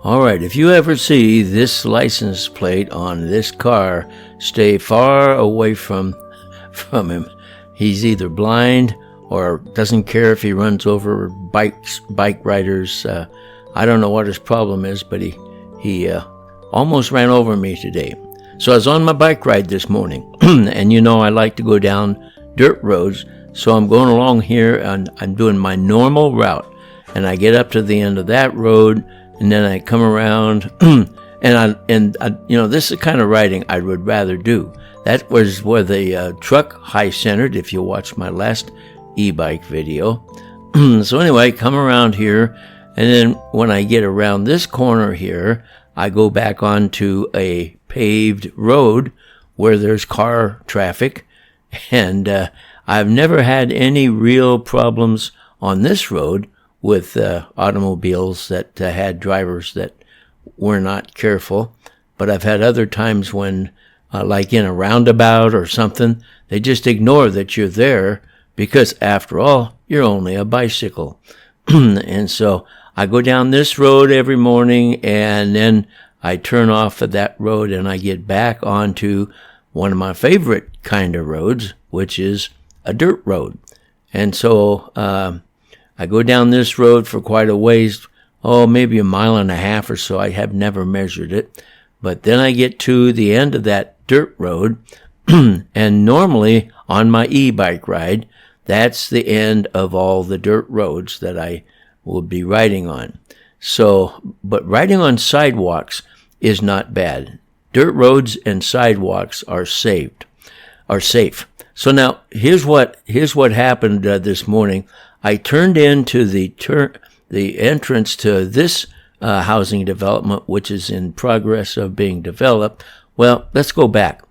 All right, if you ever see this license plate on this car, stay far away from him. He's either blind or doesn't care if he runs over bike riders. I don't know what his problem is, but he almost ran over me today. So I was on my bike ride this morning, and you know I like to go down dirt roads, so I'm going along here, and I'm doing my normal route, and I get up to the end of that road, and then I come around, and I, this is the kind of riding I would rather do. That was where the truck high-centered, if you watch my last e-bike video. So anyway, I come around here, and then when I get around this corner here, I go back onto a paved road where there's car traffic, and I've never had any real problems on this road with automobiles that had drivers that were not careful. But I've had other times when, like in a roundabout or something, they just ignore that you're there because, after all, you're only a bicycle. And so I go down this road every morning, and then I turn off of that road and I get back onto one of my favorite kind of roads, which is a dirt road. And so I go down this road for quite a ways, maybe a mile and a half or so. I have never measured it. But then I get to the end of that dirt road, and normally on my e-bike ride, that's the end of all the dirt roads that I will be riding on. So, but riding on sidewalks is not bad. Dirt roads and sidewalks are safe. So now, here's what happened this morning. I turned into the entrance to this housing development, which is in progress of being developed. Well, let's go back.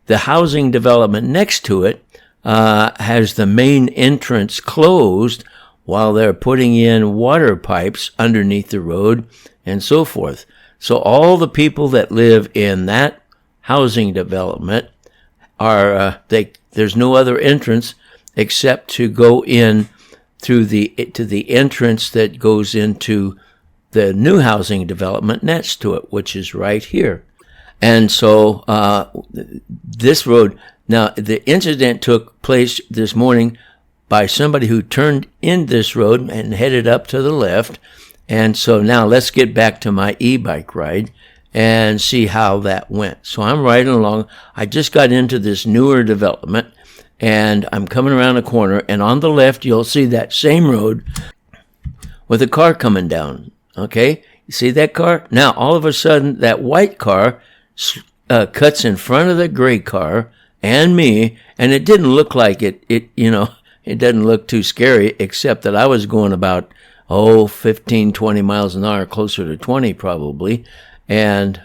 The housing development next to it has the main entrance closed while they're putting in water pipes underneath the road and so forth. So all the people that live in that housing development are there's no other entrance except to go in through to the entrance that goes into the new housing development next to it, which is right here. And so this road, now the incident took place this morning by somebody who turned in this road and headed up to the left. And so now let's get back to my e-bike ride and see how that went. So I'm riding along. I just got into this newer development, and I'm coming around a corner, and on the left you'll see that same road with a car coming down. Okay, you see that car? Now all of a sudden that white car cuts in front of the gray car and me, and it didn't look like it doesn't look too scary, except that I was going about 15, 20 miles an hour, closer to 20 probably, and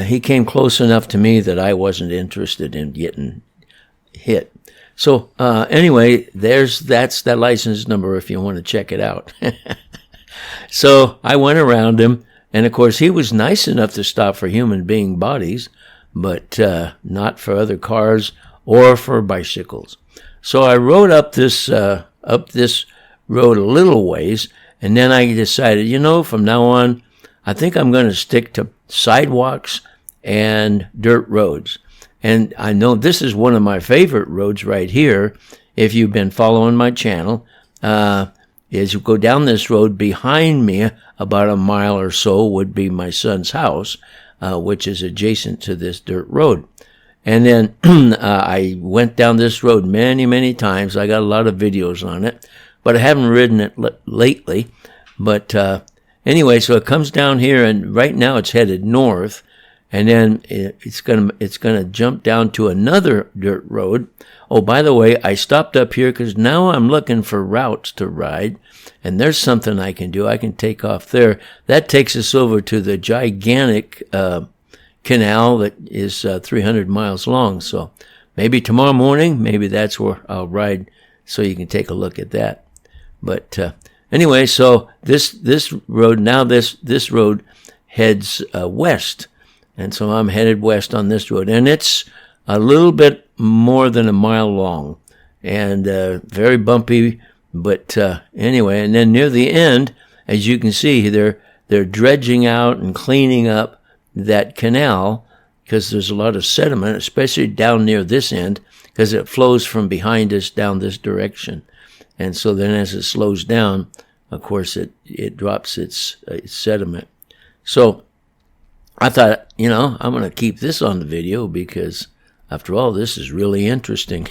he came close enough to me that I wasn't interested in getting hit. So anyway, that's that license number if you want to check it out. So I went around him, and of course he was nice enough to stop for human being bodies, but not for other cars or for bicycles. So I rode up this road a little ways, and then I decided, from now on, I think I'm going to stick to sidewalks and dirt roads. And I know this is one of my favorite roads right here. If you've been following my channel, as you go down this road, behind me, about a mile or so, would be my son's house, which is adjacent to this dirt road. And then I went down this road many, many times. I got a lot of videos on it, but I haven't ridden it lately. But anyway, so it comes down here, and right now it's headed north, and then it's gonna jump down to another dirt road. Oh, by the way, I stopped up here because now I'm looking for routes to ride, and there's something I can do. I can take off there. That takes us over to the gigantic canal that is 300 miles long. So maybe tomorrow morning, maybe that's where I'll ride, so you can take a look at that. But anyway, so this road now this road heads west, and so I'm headed west on this road, and it's a little bit more than a mile long, and very bumpy. But anyway, and then near the end, as you can see, they're dredging out and cleaning up that canal because there's a lot of sediment, especially down near this end, because it flows from behind us down this direction. And so then as it slows down, of course, it drops its sediment. So I thought, I'm going to keep this on the video because, after all, this is really interesting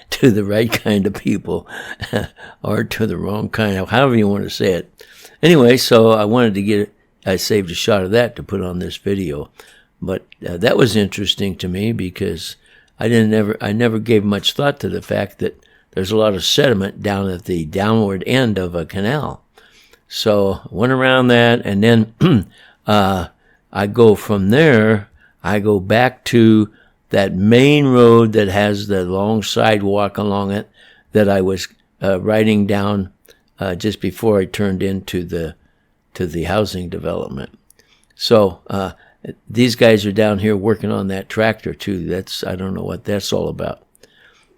to the right kind of people or to the wrong kind of, however you want to say it. Anyway, so I saved a shot of that to put on this video. But that was interesting to me because I never gave much thought to the fact that there's a lot of sediment down at the downward end of a canal. So I went around that, and then I go from there, I go back to that main road that has the long sidewalk along it that I was riding down just before I turned into the housing development. So these guys are down here working on that tractor too. I don't know what that's all about.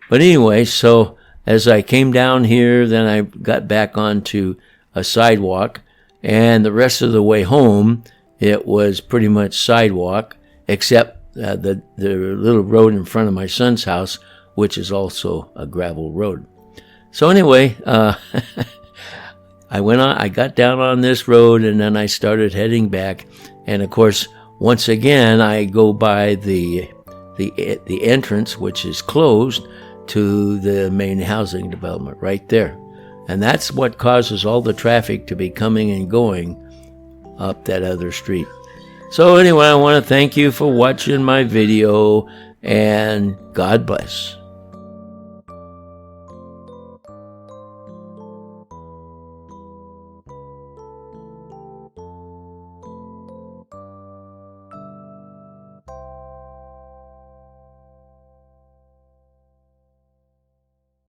But anyway, so as I came down here, then I got back onto a sidewalk, and the rest of the way home, it was pretty much sidewalk, except the little road in front of my son's house, which is also a gravel road. So anyway, I got down on this road, and then I started heading back, and of course, once again, I go by the entrance, which is closed, to the main housing development right there. And that's what causes all the traffic to be coming and going up that other street. So anyway, I want to thank you for watching my video, and God bless.